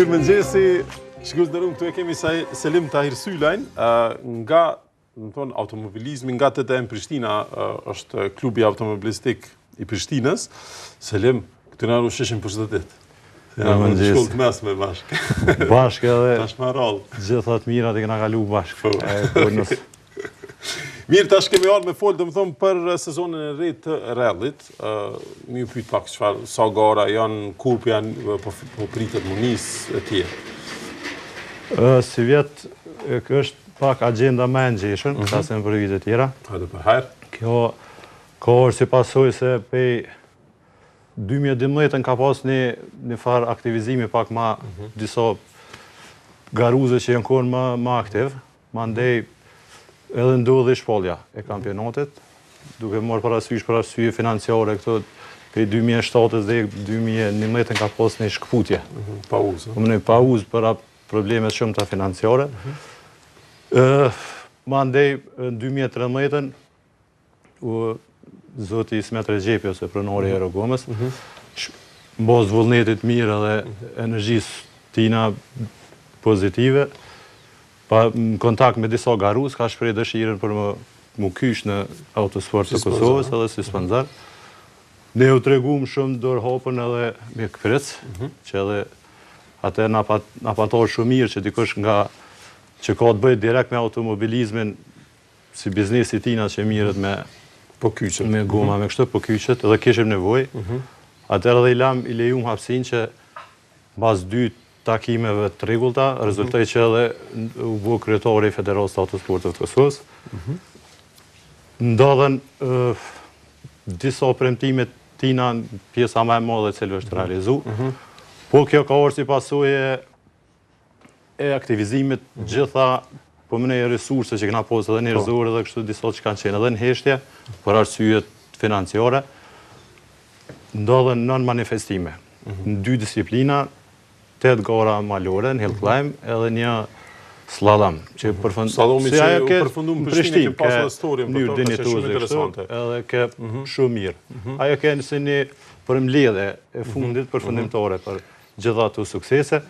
Mirëmëngjesi, shikues të nderuar, këtu e kemi Selim Tahir Sylajn, nga automobilizmi nga TTM Prishtina, është klubi automobilistik i Prishtinës. Selim, këtu na rusheshim përshëndetit. Ja, në shkollë të mesme bashkë. Bashkë edhe tash me rall. Gjithat mirat e kena kalu bashkë. Mirë, tash kemi ardhur me fol, domethënë për sezonin e ri të rallit. Më pyet pak çfarë sa gara janë, kur janë po pritet munis etj. Si vjet është pak agenda më e ngjeshur, flasim për vite të tjera. Hajde për herë. Kjo kohë si pasojë se pej 2012 ka pas një farë aktivizimi pak ma disa garuze që janë kohën më aktiv, mandej edhe ndodhi shpallja e kampionatit, duke marrë parasysh për arsye financiare këto prej 2007 dhe 2011 ka pas një shkputje. Pauzë. Një pauzë për problemet shumëta financiare. Mandej në 2013 zoti Ismet Rexhepi ose pronari i Aerogomës, mbas vullnetit mirë dhe energjisë tina pozitive, pa në kontakt me disa garuz, ka shpreh dëshirën për më kysh në autosport të Kosovës edhe si sponzor. Ne u tregum shumë dorëhapën edhe me këpric, që edhe atë na pator shumë mirë që dikush që ka të bëjë direkt me automobilizmin si biznesi tina që mirët me kyçet. Me goma, me kështu, kyçet, edhe kishim nevojë. Atëherë edhe i lejum hapësinë që mbas 2 takimeve të rregullta, rezultoi që edhe u bë kryetari i Federatës së Autosportit të Kosovës. Ndodhen disa premtime tina pjesa më e madhe e cilëve është realizu. Po kjo ka orë si pasojë e aktivizimit gjitha po më në resurse që këna posë edhe njerëzore dhe kështu disa që kanë qenë edhe në heshtje për arsyet financiare, ndodhen nën manifestime. Në 2 disiplina, 8 gara malore, në hill climb, edhe një slalom. Slalomi që u përfundu në Prishtinë, ke pas edhe historien për to, që shumë interesante. Edhe ke shumë mirë. Ajo ke nëse një përmbledhje e fundit përfundimtare për gjitha ato suksese.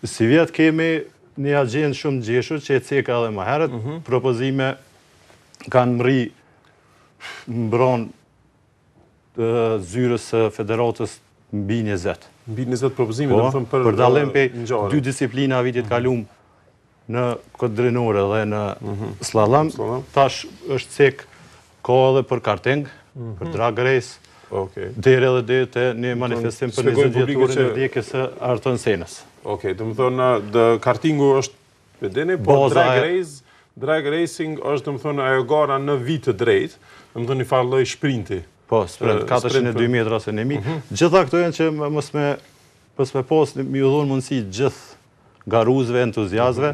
Si vjet kemi një agjendë shumë gjeshur që e ceka edhe më herët, propozime kanë mri mbron zyrës së Federatës mbi 20. Mbi 20 propozime, për dallim pe 2 disiplina vitit kalum në këtë drenore dhe në slalom, tash është cek ka edhe për karting, për drag race, deri edhe te një manifestim për 20 vjetorin e vdekjes së Ayrton Senës. Okej, do të thonë kartingu është vedeni, po drag racing është do të thonë ajo gara në vit të drejtë, do të thonë një farë lloj shprinti. Po, sprint 402 metra ose 1000. Gjitha këto janë që mos me pas më u dhon mundësi gjithë garuzëve, entuziastëve.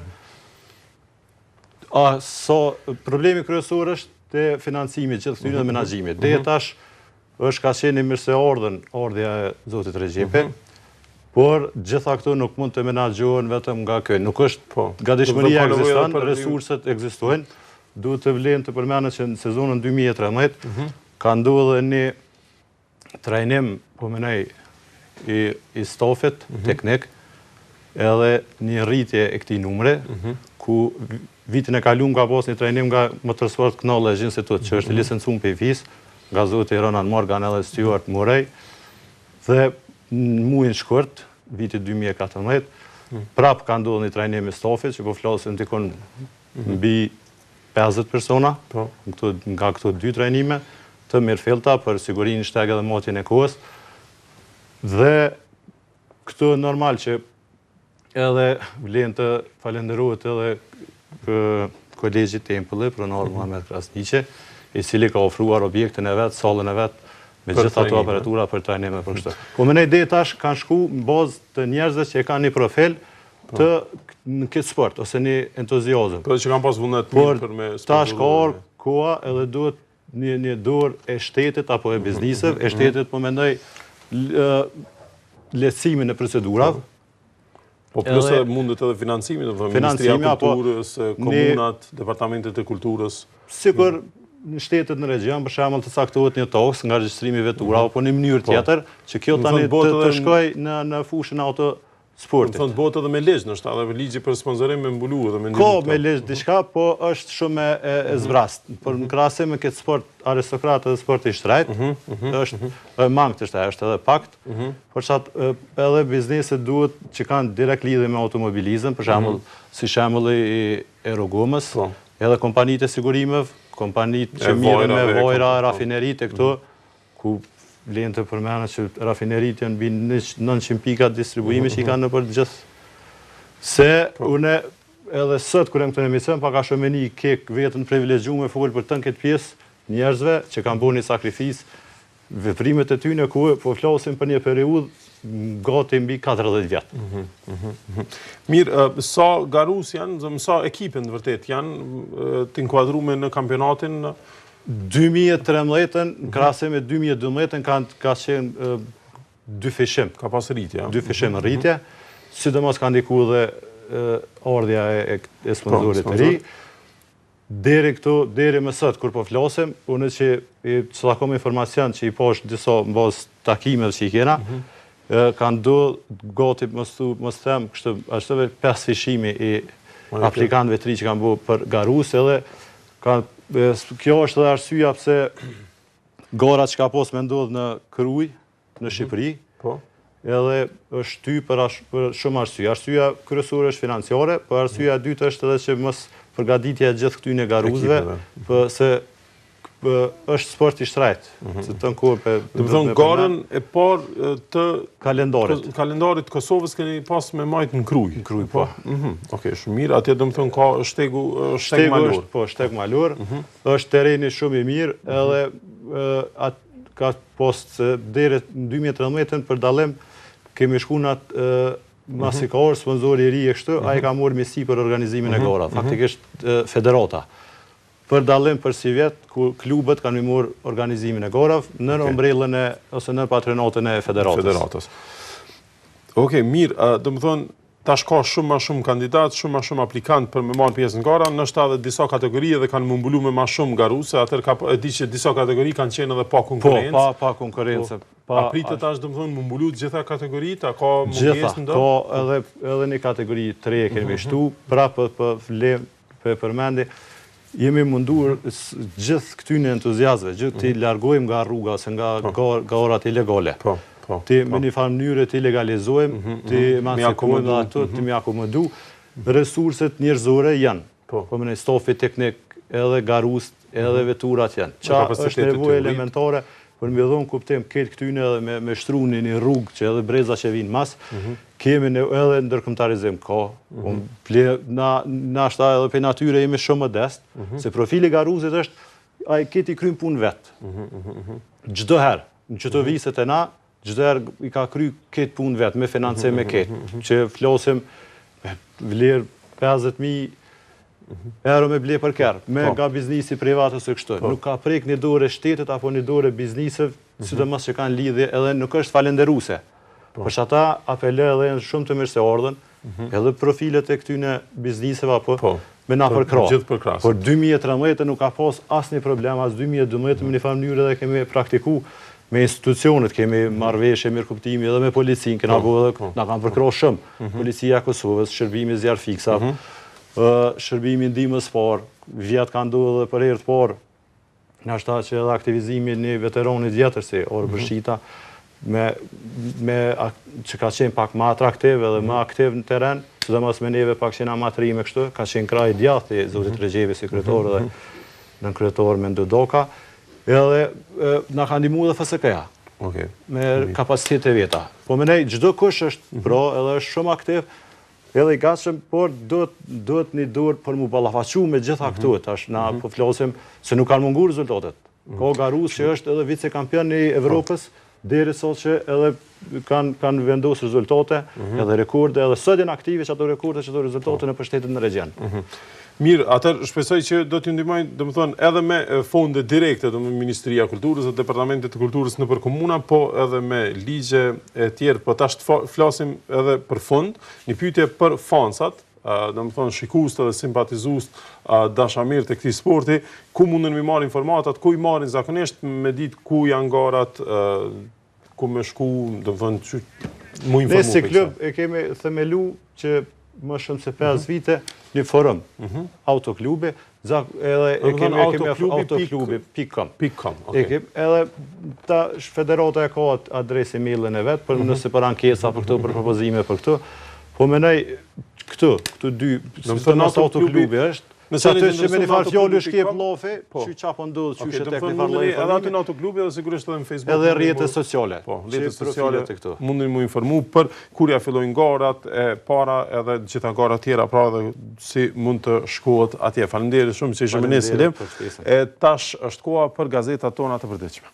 Problemi kryesor është te financimi, gjithë këtyre dhe menaxhimit. Deri tash është ka qenë mirëse ardha e zotit Rexhepi. Por gjitha këto nuk mund të menaxhohen vetëm nga kjo. Nuk është gatishmëria ekziston, resurset ekzistojnë. Duhet të vlen të përmendet që në sezonën 2013 ka ndodhur një trajnim, po mendoj, i stafit teknik, edhe një rritje e këtij numri, ku vitin e kaluar ka pas një trajnim nga Motorsport Knowledge Institute, që është licencuar pe FIS, nga zoti Ronald Morgan edhe Stuart Murray, dhe në muajin shkurt, vitit 2014, prap ka ndodhur një trajnim i stafit, që po flasim dikon mbi 50 persona, nga këto 2 trajnime, të mirëfillta për sigurinë e shteg edhe matjen e kohës. Dhe këto normal që edhe vlen të falenderohet edhe kolegjit Tempulli, pronar Muhamet Krasniqi, i cili ka ofruar objektin e vet, sallën e vet, me gjitha ato aparatura për trajnime për kështu. Po më nej deri tash kanë shku në bazë të njerëzve që kanë një profil në këtë sport ose një entuziazëm. Po që kanë pas vullnet mirë për me sport. Tash ka ardhur koha edhe duhet një dorë e shtetit apo e bizniseve, e shtetit po mendoj lehtësimin e procedurave. Po plus mundet edhe financimi, do të thonë Ministria e Kulturës, komunat, departamentet e kulturës. Sikur në shtetet në regjion, për shembull të caktohet një toks nga regjistrimi vetura apo në mënyrë tjetër, që kjo tani të shkojë në fushën sportit. Thonë botë edhe me ligj, nështë edhe ligji për sponsorim me mbulu edhe me Ko me ligj diçka, po është shumë e zbrast. Por në krahasim me këtë sport aristokrat edhe sport i shtrejt, është mangë të shtrejt, është edhe pakt, por qatë edhe bizneset duhet që kanë direkt lidhje me automobilizëm, për shembull, si shembulli i Aerogomës, edhe kompanitë e sigurimeve, kompanitë që mirën me vojra, rafinerit e këto, ku vlen të përmenet që rafinerit janë mbi 900 pika distribuimi që i kanë në për gjithë. Se une edhe sot kërëm këtë në emisión, pa ka shomeni kek vetën privilegju me folë për tënë këtë pjesë njerëzve që kanë bo një sakrifis, veprimet e tyne ku po flasim për një periudhë gati mbi 40 vjetë. Mirë, sa garus janë, sa ekipin në vërtet janë të inkuadrume në kampionatin? 2013, në krahasim me 2012, ka qenë dy fishim. Ka pas rritja. Dy fishim rritje, sidomos ka ndiku dhe ardhja e sponsorit të ri. Deri më sot, kur po flasim, unë që të takom informacion që i poshtë disa mbaz takimeve që i kena, kanë do gati, mos them, është 5 fishimi i aplikantëve të ri që kanë bu për garus, edhe kjo është dhe arsyeja pse gorat që ka pos me ndodhë në Kruj, në Shqipëri, edhe është ty për shumë arsyeja. Arsyeja kryesore është financiare, për arsyeja dytë është edhe që mos përgatitja e gjithë këtyne garuzve, se është sport i shtrejt. Dëmë thonë, garën e parë të kalendarit Kosovës keni pas me majtë në Kruj. Në Kruj, po. Oke, shumë mirë, atje dëmë thonë ka shtegu malur. Po, shteg malur, është tereni shumë i mirë, edhe ka post deri në 2013 për dalim kemi shku në atë masi ka orë sponsori i ri e kështu, a i ka morë mjësi për organizimin e gara, faktikisht federata. Për dalim për si vjetë, ku klubët kanë morë organizimin e gara, në ombrellën e, ose në patronatën e federatës. Oke, mirë, do më thonë, tash ka shumë ma shumë kandidat, shumë ma shumë aplikant për me marrë pjesë në gara, nështë edhe disa kategori edhe kanë më mbulu me ma shumë garu, se atër e di që disa kategori kanë qenë edhe pa konkurencë. Po, pa konkurencë. A pritet tash do më thonë më mbulu gjitha kategorit, a ka mungesë në do? Gjitha, ka edhe një kategori 3 e kemi shtu, pra për përmendi, jemi mundur gjithë këtyne entuziazve, gjithë të largojmë nga rruga, se nga orat ilegale. Ti me një farë mënyre të legalizojmë, ti emancipojmë dhe ato, ti me akomodu, resurset njërzore janë. Po me në stofi teknik, edhe garust, edhe veturat janë. Qa është nevoj elementare, për me dhonë kuptim këtë këtyne edhe me shtrunin një rrugë që edhe breza që vinë mas, kemi edhe ndërkëmtarizim ka. Na shta edhe për natyre jemi shumë modest, se profili garuzit është, a i këti krymë punë vetë. Gjdo herë, në qëto viset e na, gjdo herë i ka kry këtë punë vetë, me financim me këtë, që flosim vlerë 50.000 euro me ble për kërë, me nga biznisi privat ose kështu. Nuk ka prek një dore shtetet apo një dore biznisëv, sidomos që kanë lidhje edhe nuk është falenderuse. Për që ata apele edhe në shumë të mirë se ardhen, edhe profilet e këtyne biznisëve apo me na përkra. Por 2013 nuk ka pas asë një problem, asë 2012 me një farë mënyrë edhe kemi praktiku me institucionet, kemi marrëveshje, mirë kuptimi edhe me policinë, këna kanë përkra shumë. Policia Kosovës, shërbimi zjarë fiksa, shërbimi ndihmës parë, vjetë kanë do edhe për herë të parë, në ashta që edhe aktivizimi një veteronit vjetër si Orë Bërshita, që ka qenë pak ma atraktiv edhe ma aktiv në teren, që dhe mos me neve pak qena ma të rime kështu, ka qenë kraj djath i Zotit Regjevi si kryetor dhe në kryetor me Ndodoka, edhe na ka ndihmu dhe FSK-ja, me kapacitet e veta. Po me nej, gjdo kush është pro edhe është shumë aktiv, edhe i gatshëm, por duhet një dorë për mu ballafaqu me gjitha këtu, tash na po flasim se nuk kanë mungur rezultatet. Ka garus që është edhe vicekampion i Evropës, deri sot që edhe kanë vendosur rezultate, edhe rekorde, edhe sot janë aktive që ato rekorde, që ato rezultate në shtetet në region. Mirë, atër shpresoj që do t'ju ndihmojnë, do më thonë, edhe me fonde direkte, do më Ministria e Kulturës dhe Departamentet e Kulturës në për komuna, po edhe me ligje e tjerë, po tash të flasim edhe për fond, një pyetje për fansat, do më thonë shikust edhe simpatizust dashamir të këti sporti, ku mundën mi marrë informatat, ku i marrin zakonisht me ditë ku janë garat, ku me shku, do më thonë, Mu informu Ne si për klub e kemi themelu që më shumë se 5 vite një forum autoklubi, edhe e kemi autoklubi.com. Edhe ta federata e ka adresë emailin e vetë, për nëse për ankesa për këtu, për propozime për këtu, po menaj këtu dy, si nësë autoklubi është, që aty që me një farë fjallë është kjep lofe, që qapo ndodhë, që shë tek një farë lojë edhe aty në autoklubi edhe sigurisht edhe në Facebook. Edhe rrjetet sociale. Po, rrjetet sociale mundin mu informu për kurja fillojnë garat e para edhe gjitha garat tjera, pra dhe si mund të shkohet atje. Faleminderit shumë që ishëm në Selim. E tash është koha për gazetat tona të përditshme.